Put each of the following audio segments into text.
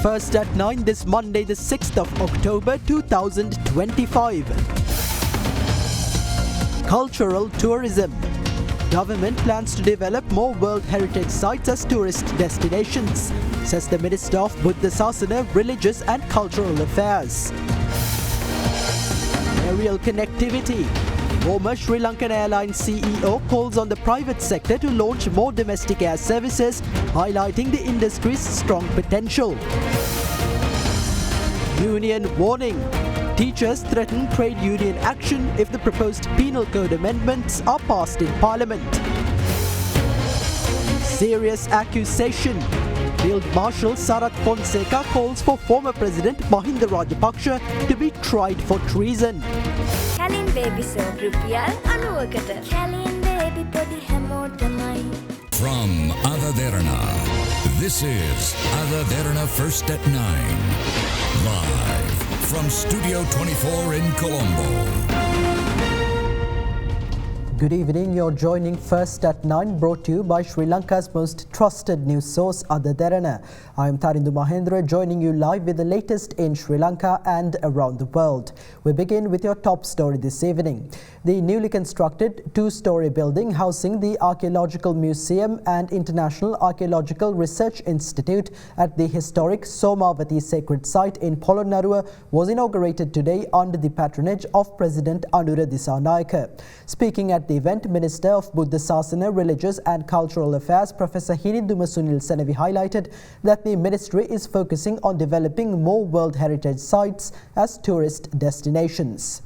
first at 9 this Monday, the 6th of October 2025. Cultural tourism. Government plans to develop more World Heritage Sites as tourist destinations, says the Minister of Buddha Sasana, Religious and Cultural Affairs. Aerial connectivity. Former Sri Lankan Airlines CEO calls on the private sector to launch more domestic air services, highlighting the industry's strong potential. Union warning. Teachers threaten trade union action if the proposed penal code amendments are passed in Parliament. Serious accusation. Field Marshal Sarath Fonseca calls for former President Mahinda Rajapaksa to be tried for treason. Kalin baby soap rupial 90කට. Kalin baby podi හැමෝටමයි. From Derana, this is Derana First at 9. Live from Studio 24 in Colombo. Good evening, you're joining First at 9, brought to you by Sri Lanka's most trusted news source, Derana. I am Tarindu Mahendra, joining you live with the latest in Sri Lanka and around the world. We begin with your top story this evening. The newly constructed two-story building housing the Archaeological Museum and International Archaeological Research Institute at the historic Somawati sacred site in Polonnaruwa was inaugurated today under the patronage of President Anura Dissanayake. Speaking at the event, Minister of Buddha Sasana, Religious and Cultural Affairs, Professor Hiniduma Sunil Senavi highlighted that the ministry is focusing on developing more World Heritage sites as tourist destinations.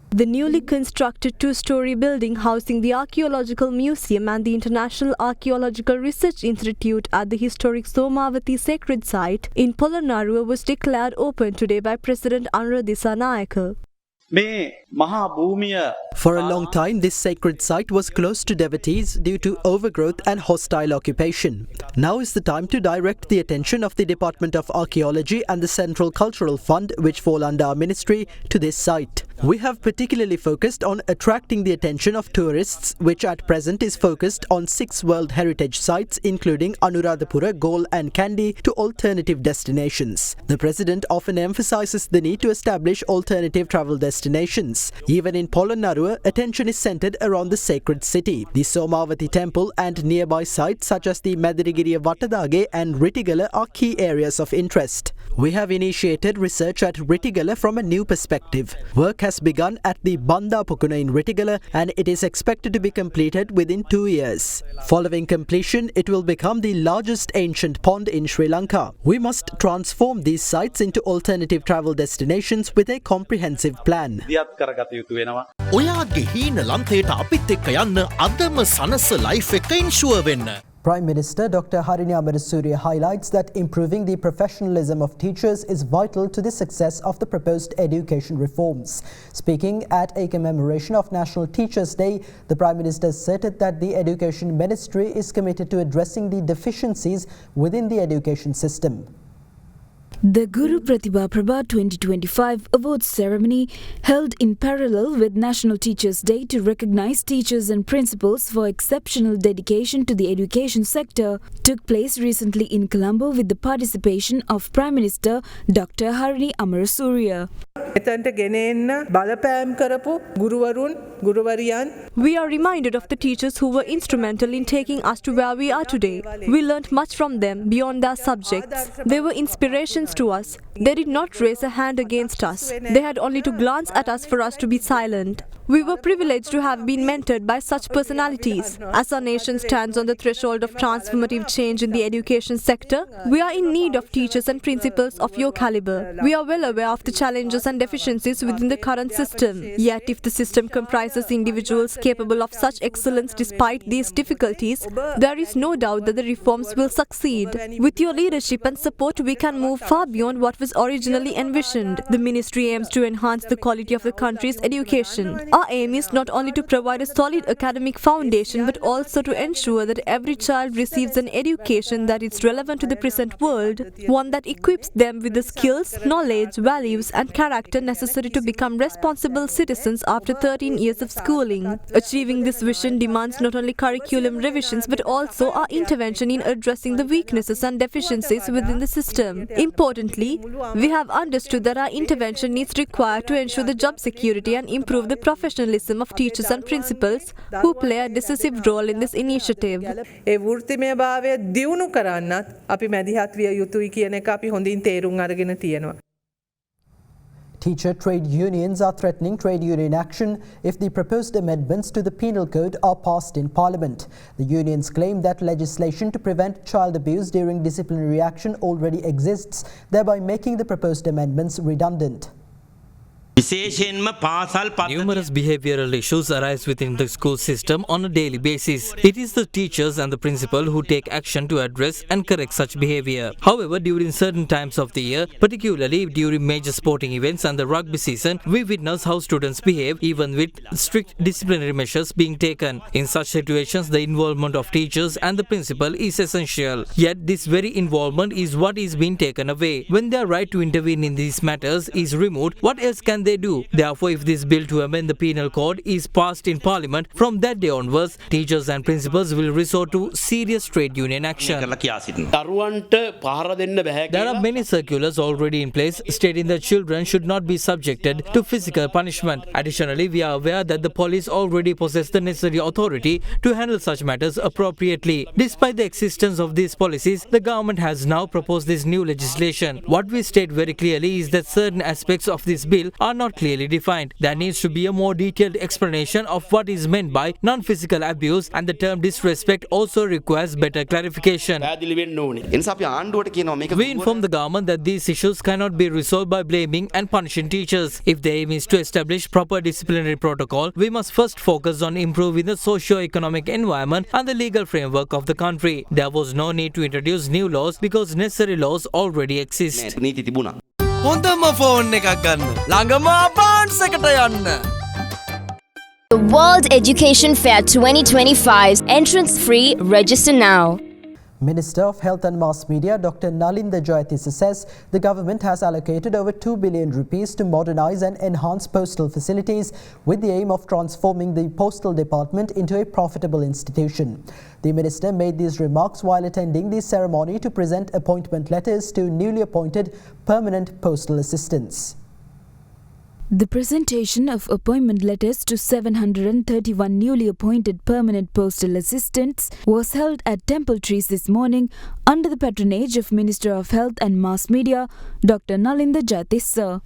The newly constructed two-story building housing the Archaeological Museum and the International Archaeological Research Institute at the historic Somawati sacred site in Polonnaruwa was declared open today by President Anura Dissanayake. For a long time, this sacred site was closed to devotees due to overgrowth and hostile occupation. Now is the time to direct the attention of the Department of Archaeology and the Central Cultural Fund, which fall under our ministry, to this site. We have particularly focused on attracting the attention of tourists, which at present is focused on 6 World Heritage sites, including Anuradhapura, Galle and Kandy, to alternative destinations. The President often emphasizes the need to establish alternative travel destinations. Even in Polonnaruwa, attention is centered around the sacred city. The Somawati temple and nearby sites such as the Madirigiriya Wattadage and Rittigala are key areas of interest. We have initiated research at Rittigala from a new perspective. Work has begun at the Banda Pukuna in Rittigala and it is expected to be completed within 2 years. Following completion, it will become the largest ancient pond in Sri Lanka. We must transform these sites into alternative travel destinations with a comprehensive plan. ඔයාගේ හීන ලන්තයට අපිත් එක්ක යන්න අදම සනස life එක ඉන්ෂුවර් වෙන්න. Prime Minister Dr. Harini Amarasuriya highlights that improving the professionalism of teachers is vital to the success of the proposed education reforms. Speaking at a commemoration of National Teachers' Day, the Prime Minister asserted that the Education Ministry is committed to addressing the deficiencies within the education system. The Guru Pratibha Prabha 2025 awards ceremony, held in parallel with National Teachers' Day to recognize teachers and principals for exceptional dedication to the education sector, took place recently in Colombo with the participation of Prime Minister Dr. Harini Amarasuriya. We are reminded of the teachers who were instrumental in taking us to where we are today. We learnt much from them beyond their subjects. They were inspirations to us. They did not raise a hand against us. They had only to glance at us for us to be silent. We were privileged to have been mentored by such personalities. As our nation stands on the threshold of transformative change in the education sector, we are in need of teachers and principals of your caliber. We are well aware of the challenges and deficiencies within the current system. Yet, if the system comprises individuals capable of such excellence despite these difficulties, there is no doubt that the reforms will succeed. With your leadership and support, we can move far far beyond what was originally envisioned. The ministry aims to enhance the quality of the country's education. Our aim is not only to provide a solid academic foundation but also to ensure that every child receives an education that is relevant to the present world, one that equips them with the skills, knowledge, values and character necessary to become responsible citizens after 13 years of schooling. Achieving this vision demands not only curriculum revisions but also our intervention in addressing the weaknesses and deficiencies within the system. Importantly, we have understood that our intervention is required to ensure the job security and improve the professionalism of teachers and principals who play a decisive role in this initiative. ඒ වෘත්තිමයභාවය දියුණු කරන්නත් අපි මැදිහත් විය යුතුයි කියන එක අපි හොඳින් තේරුම් අරගෙන තියෙනවා. Teacher trade unions are threatening trade union action if the proposed amendments to the penal code are passed in Parliament. The unions claim that legislation to prevent child abuse during disciplinary action already exists, thereby making the proposed amendments redundant. Numerous behavioral issues arise within the school system on a daily basis. It is the teachers and the principal who take action to address and correct such behavior. However, during certain times of the year, particularly during major sporting events and the rugby season, we witness how students behave even with strict disciplinary measures being taken. In such situations, the involvement of teachers and the principal is essential. Yet, this very involvement is what is being taken away. When their right to intervene in these matters is removed, what else can they do? Therefore, if this bill to amend the penal code is passed in Parliament, from that day onwards, teachers and principals will resort to serious trade union action. There are many circulars already in place stating that children should not be subjected to physical punishment. Additionally, we are aware that the police already possess the necessary authority to handle such matters appropriately. Despite the existence of these policies, the government has now proposed this new legislation. What we state very clearly is that certain aspects of this bill are not clearly defined. There needs to be a more detailed explanation of what is meant by non-physical abuse, and the term disrespect also requires better clarification. We inform the government that these issues cannot be resolved by blaming and punishing teachers. If the aim is to establish proper disciplinary protocol, we must first focus on improving the socio-economic environment and the legal framework of the country. There was no need to introduce new laws because necessary laws already exist. හොඳම phone එකක් ගන්න. ළඟම බාන්ස් එකට යන්න. The World Education Fair 2025's entrance free. Register now. Minister of Health and Mass Media Dr. Nalinda Jayatissa says the government has allocated over 2 billion rupees to modernize and enhance postal facilities with the aim of transforming the postal department into a profitable institution. The minister made these remarks while attending the ceremony to present appointment letters to newly appointed permanent postal assistants. The presentation of appointment letters to 731 newly appointed permanent postal assistants was held at Temple Trees this morning under the patronage of Minister of Health and Mass Media Dr. Nalinda Jayatissa.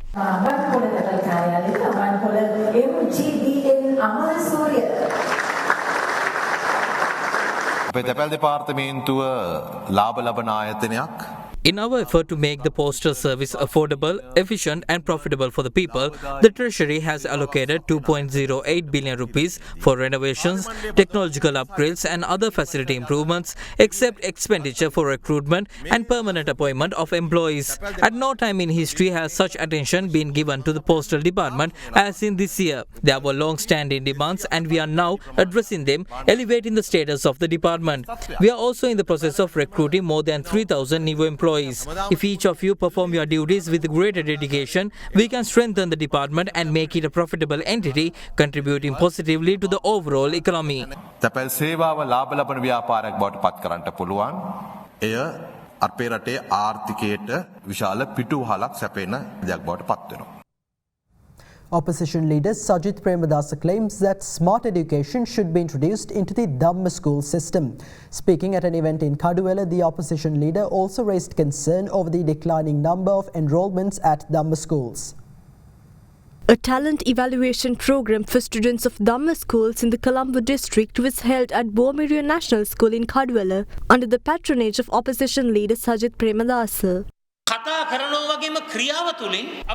In our effort to make the postal service affordable, efficient and profitable for the people, the Treasury has allocated 2.08 billion rupees for renovations, technological upgrades and other facility improvements, except expenditure for recruitment and permanent appointment of employees. At no time in history has such attention been given to the postal department as in this year. There were long-standing demands and we are now addressing them, elevating the status of the department. We are also in the process of recruiting more than 3,000 new employees. If each of you perform your duties with greater dedication, we can strengthen the department and make it a profitable entity, contributing positively to the overall economy. තැපැල් සේවාව ලාභ ලබන ව්‍යාපාරයක් බවට පත් කරන්නට පුළුවන්. එය අපේ රටේ ආර්ථිකයට විශාල පිටුවහලක් සැපෙන දෙයක් බවට පත් වෙනවා. Opposition leader Sajith Premadasa claims that smart education should be introduced into the Dhamma school system. Speaking at an event in Kaduwela, the opposition leader also raised concern over the declining number of enrolments at Dhamma schools. A talent evaluation program for students of Dhamma schools in the Colombo district was held at Bomiriya National School in Kaduwela under the patronage of opposition leader Sajith Premadasa. කතා කරනවා වගේම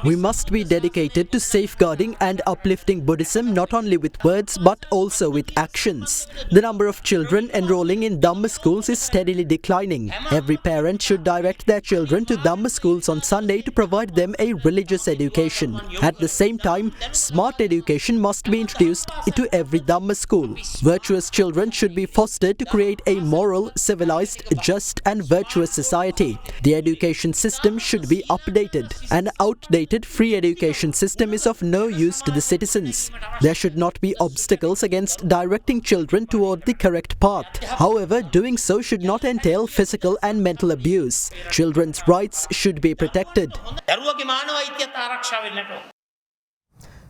We must be dedicated to safeguarding and uplifting Buddhism not only with words but also with actions. The number of children enrolling in Dhamma schools is steadily declining. Every parent should direct their children to Dhamma schools on Sunday to provide them a religious education. At the same time, smart education must be introduced into every Dhamma school. Virtuous children should be fostered to create a moral, civilized, just and virtuous society. The education system should be updated. An outdated free education system is of no use to the citizens. There should not be obstacles against directing children toward the correct path. However, doing so should not entail physical and mental abuse. Children's rights should be protected.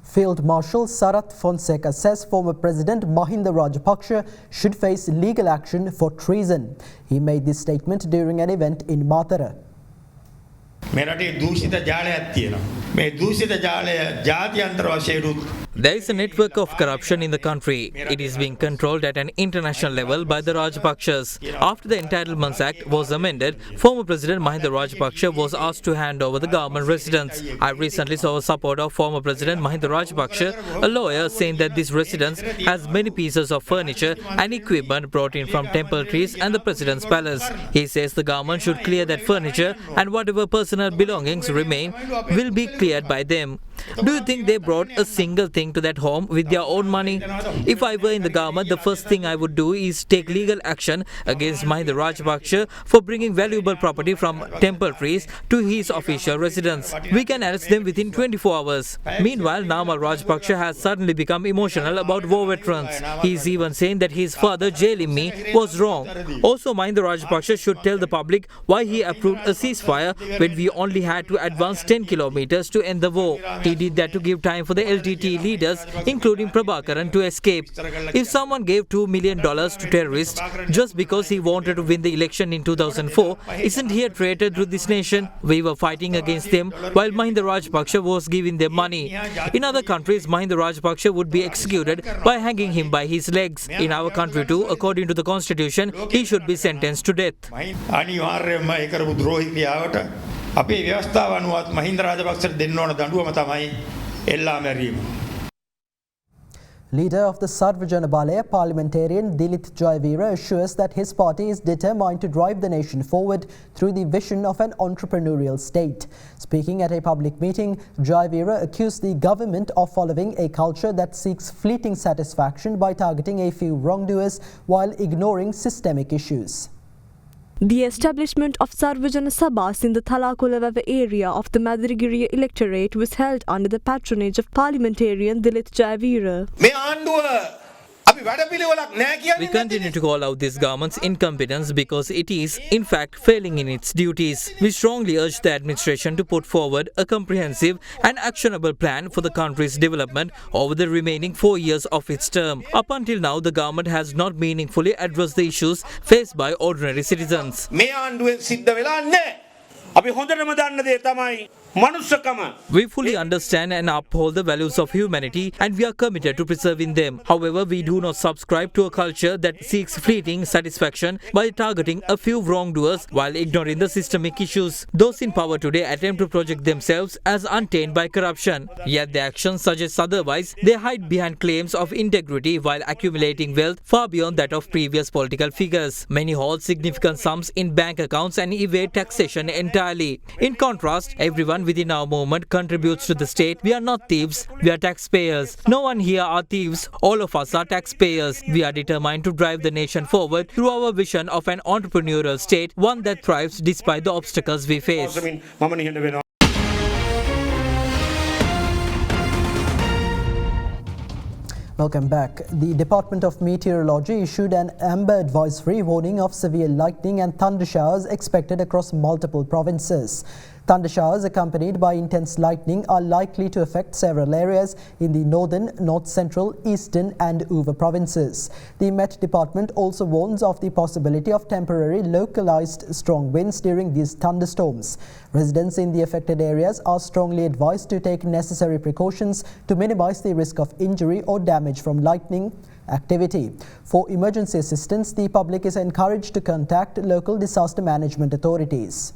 Field Marshal Sarath Fonseca says former President Mahinda Rajapaksa should face legal action for treason. He made this statement during an event in Matara. There is a network of corruption in the country. It is being controlled at an international level by the Rajapakshas. After the Entitlements Act was amended, former President Mahinda Rajapaksa was asked to hand over the government residence. I recently saw a supporter of former President Mahinda Rajapaksa, a lawyer, saying that this residence has many pieces of furniture and equipment brought in from temple trees and the President's palace. He says the government should clear that furniture and whatever personal belongings remain will be cleared by them. Do you think they brought a single thing to that home with their own money? If I were in the government, the first thing I would do is take legal action against Mahinda Rajapaksa for bringing valuable property from temple trees to his official residence. We can arrest them within 24 hours. Meanwhile, Namal Rajapaksa has suddenly become emotional about war veterans. He is even saying that his father jailing me was wrong. Also, Mahinda Rajapaksa should tell the public why he approved a ceasefire when we only had to advance 10 kilometers to end the war. He did that to give time for the LTT leaders, including Prabhakaran, to escape. If someone gave $2 million to terrorists just because he wanted to win the election in 2004, isn't he a traitor to this nation? We were fighting against them while Mahinda Rajapaksa was giving them money. In other countries, Mahinda Rajapaksa would be executed by hanging him by his legs. In our country too, according to the constitution, he should be sentenced to death. අපේ ව්‍යවස්ථාව අනුවත් මහින්ද රාජපක්ෂට දෙන්න ඕන දඬුවම තමයි එල්ලා මැරීම. Leader of the Sarva Jana Balaya parliamentarian Dilith Jayavira assures that his party is determined to drive the nation forward through the vision of an entrepreneurial state. Speaking at a public meeting, Jayavira accused the government of following a culture that seeks fleeting satisfaction by targeting a few wrongdoers while ignoring systemic issues. The establishment of Sarvajana Sabhas in the Thalakulavav area of the Madirigiri electorate was held under the patronage of parliamentarian Dilith Jayavira. We continue to call out this government's incompetence because it is, in fact, failing in its duties. We strongly urge the administration to put forward a comprehensive and actionable plan for the country's development over the remaining 4 years of its term. Up until now, the government has not meaningfully addressed the issues faced by ordinary citizens. We fully understand and uphold the values of humanity and we are committed to preserving them. However, we do not subscribe to a culture that seeks fleeting satisfaction by targeting a few wrongdoers while ignoring the systemic issues. Those in power today attempt to project themselves as untainted by corruption. Yet their actions suggest otherwise. They hide behind claims of integrity while accumulating wealth far beyond that of previous political figures. Many hold significant sums in bank accounts and evade taxation entirely. In contrast, everyone within our movement contributes to the state. We are not thieves, we are taxpayers. No one here are thieves, all of us are taxpayers. We are determined to drive the nation forward through our vision of an entrepreneurial state, one that thrives despite the obstacles we face. Welcome back. The Department of Meteorology issued an amber advisory warning of severe lightning and thunder showers expected across multiple provinces. Thunder showers accompanied by intense lightning are likely to affect several areas in the northern, north central, eastern and Uva provinces. The Met Department also warns of the possibility of temporary localized strong winds during these thunderstorms. Residents in the affected areas are strongly advised to take necessary precautions to minimize the risk of injury or damage from lightning activity. For emergency assistance, the public is encouraged to contact local disaster management authorities.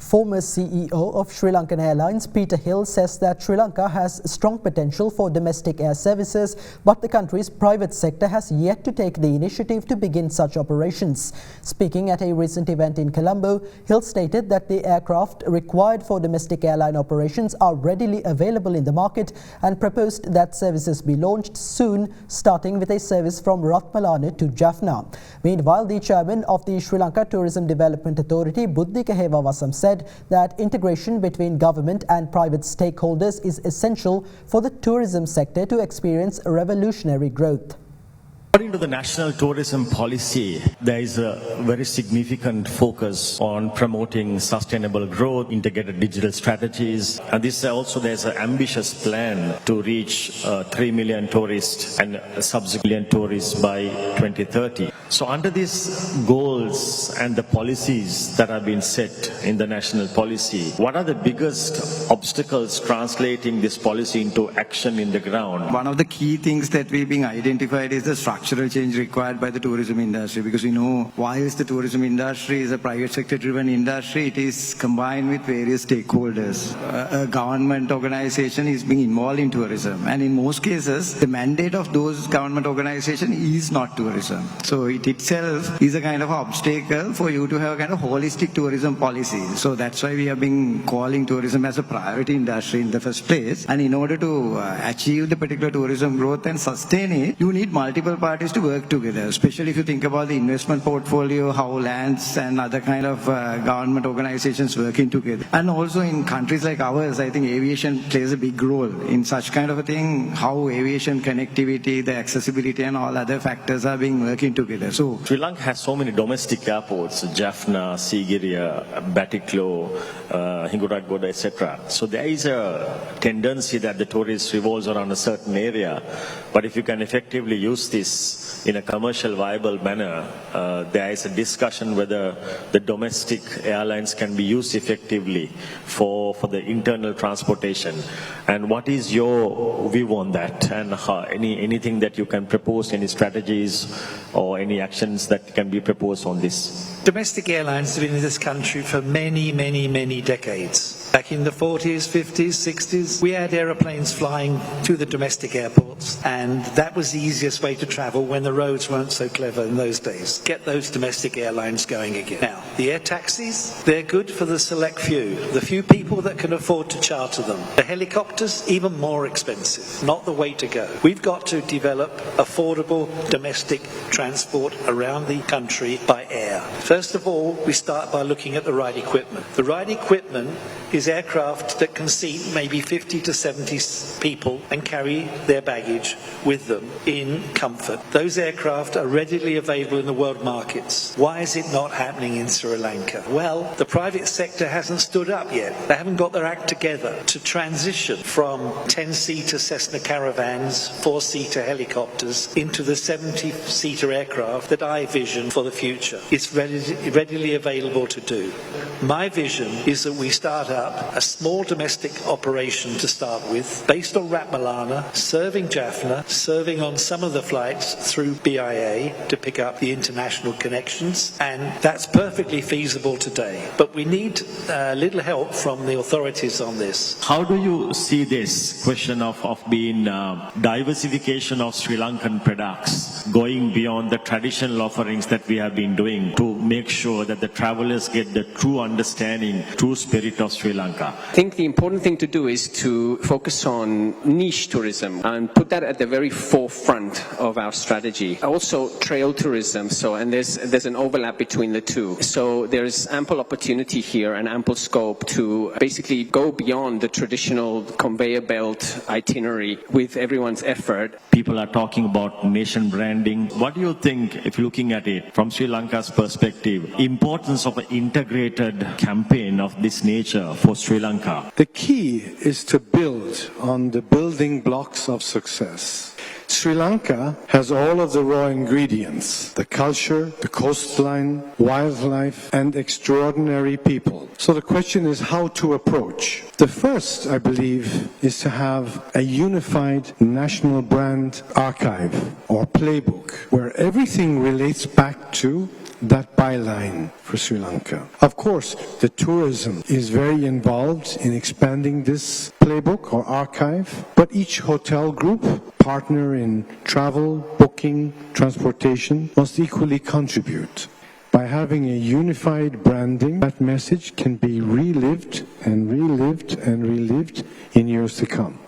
Former CEO of Sri Lankan Airlines, Peter Hill, says that Sri Lanka has strong potential for domestic air services, but the country's private sector has yet to take the initiative to begin such operations. Speaking at a recent event in Colombo, Hill stated that the aircraft required for domestic airline operations are readily available in the market and proposed that services be launched soon, starting with a service from Ratmalana to Jaffna. Meanwhile, the chairman of the Sri Lanka Tourism Development Authority, Buddhika Hewawasam, said that integration between government and private stakeholders is essential for the tourism sector to experience revolutionary growth. According to the National Tourism Policy, there is a very significant focus on promoting sustainable growth, integrated digital strategies, and there's an ambitious plan to reach 3 million tourists and subsequent tourists by 2030. So under these goals and the policies that have been set in the national policy, what are the biggest obstacles translating this policy into action in the ground? One of the key things that we've been identified is the structural change required by the tourism industry, because we know whilst the tourism industry is a private sector driven industry, it is combined with various stakeholders. A government organization is being involved in tourism, and in most cases the mandate of those government organizations is not tourism. So it itself is a kind of obstacle for you to have a kind of holistic tourism policy. So that's why we have been calling tourism as a priority industry in the first place. And in order to achieve the particular tourism growth and sustain it, you need multiple parties to work together, especially if you think about the investment portfolio, how lands and other kind of government organizations working together. And also in countries like ours, I think aviation plays a big role in such kind of a thing, how aviation connectivity, the accessibility and all other factors are being working together. So Sri Lanka has so many domestic airports, Jaffna, Sigiriya, Batiklo, Hinguragoda, etc. So there is a tendency that the tourist revolves around a certain area, but if you can effectively use this in a commercial viable manner, there is a discussion whether the domestic airlines can be used effectively for the internal transportation. And what is your view on that? And anything that you can propose, any strategies or any actions that can be proposed on this? Domestic airlines have been in this country for many, many, many decades. Back in the 40s, 50s, 60s, we had aeroplanes flying to the domestic airports, and that was the easiest way to travel when the roads weren't so clever in those days. Get those domestic airlines going again. Now, the air taxis, they're good for the select few, the few people that can afford to charter them. The helicopters, even more expensive. Not the way to go. We've got to develop affordable domestic transport around the country by air. First of all, we start by looking at the right equipment. The right equipment is aircraft that can seat maybe 50 to 70 people and carry their baggage with them in comfort. Those aircraft are readily available in the world markets. Why is it not happening in Sri Lanka? Well, the private sector hasn't stood up yet. They haven't got their act together to transition from 10-seater Cessna Caravans, 4-seater helicopters into the 70-seater aircraft that I vision for the future. It's readily available to do. My vision is that we start up a small domestic operation to start with, based on Ratmalana, serving Jaffna, serving on some of the flights through BIA to pick up the international connections, and that's perfectly feasible today. But we need a little help from the authorities on this. How do you see this question of being diversification of Sri Lankan products, going beyond the traditional offerings that we have been doing to make sure that the travelers get the true understanding, true spirit of Sri Lanka? I think the important thing to do is to focus on niche tourism and put that at the very forefront of our strategy. Also trail tourism, and there's an overlap between the two. So there's ample opportunity here and ample scope to basically go beyond the traditional conveyor belt itinerary with everyone's effort. People are talking about nation branding. What do you think, if looking at it from Sri Lanka's perspective, importance of an integrated campaign of this nature for Sri Lanka? The key is to build on the building blocks of success. Sri Lanka has all of the raw ingredients: the culture, the coastline, wildlife, and extraordinary people. So the question is how to approach. The first, I believe, is to have a unified national brand archive or playbook where everything relates back to that byline for Sri Lanka. Of course, the tourism is very involved in expanding this playbook or archive, but each hotel group, partner in travel, booking, transportation, must equally contribute. By having a unified branding, that message can be relived and relived and relived in years to come.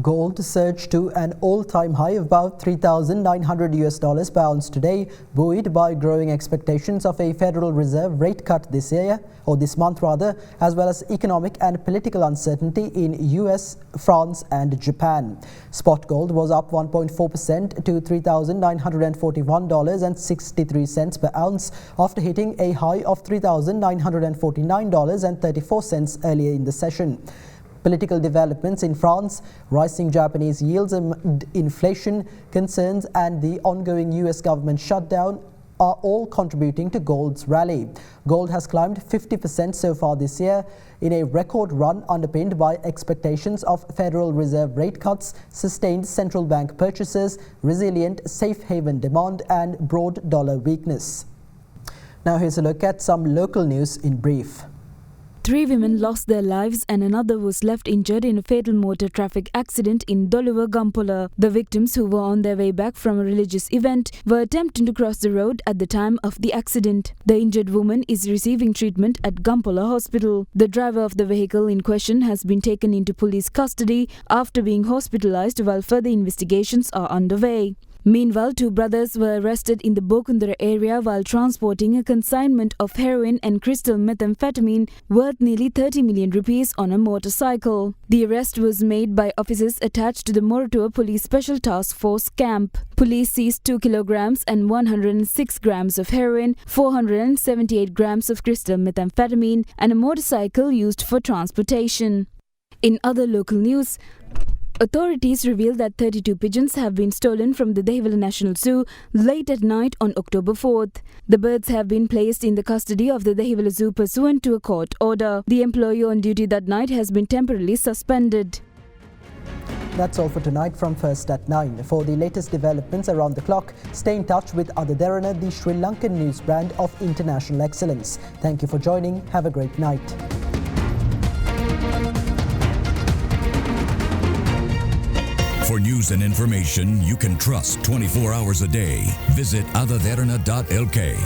Gold surged to an all-time high of about $3,900 per ounce today, buoyed by growing expectations of a Federal Reserve rate cut this month, as well as economic and political uncertainty in US, France and Japan. Spot gold was up 1.4% to $3,941.63 per ounce after hitting a high of $3,949.34 earlier in the session. Political developments in France, rising Japanese yields amid inflation concerns and the ongoing US government shutdown are all contributing to gold's rally. Gold has climbed 50% so far this year in a record run underpinned by expectations of Federal Reserve rate cuts, sustained central bank purchases, resilient safe haven demand and broad dollar weakness. Now here's a look at some local news in brief. 3 women lost their lives and another was left injured in a fatal motor traffic accident in Doluwa, Gampola. The victims, who were on their way back from a religious event, were attempting to cross the road at the time of the accident. The injured woman is receiving treatment at Gampola Hospital. The driver of the vehicle in question has been taken into police custody after being hospitalized while further investigations are underway. Meanwhile, 2 brothers were arrested in the Bokundara area while transporting a consignment of heroin and crystal methamphetamine worth nearly 30 million rupees on a motorcycle. The arrest was made by officers attached to the Moratuwa Police Special Task Force camp. Police seized 2 kilograms and 106 grams of heroin, 478 grams of crystal methamphetamine and a motorcycle used for transportation. In other local news, authorities revealed that 32 pigeons have been stolen from the Dehiwala National Zoo late at night on October 4th. The birds have been placed in the custody of the Dehiwala Zoo pursuant to a court order. The employee on duty that night has been temporarily suspended. That's all for tonight from First at 9. For the latest developments around the clock, stay in touch with Ada Derana, the Sri Lankan news brand of international excellence. Thank you for joining. Have a great night. For news and information you can trust 24 hours a day, visit adaderana.lk.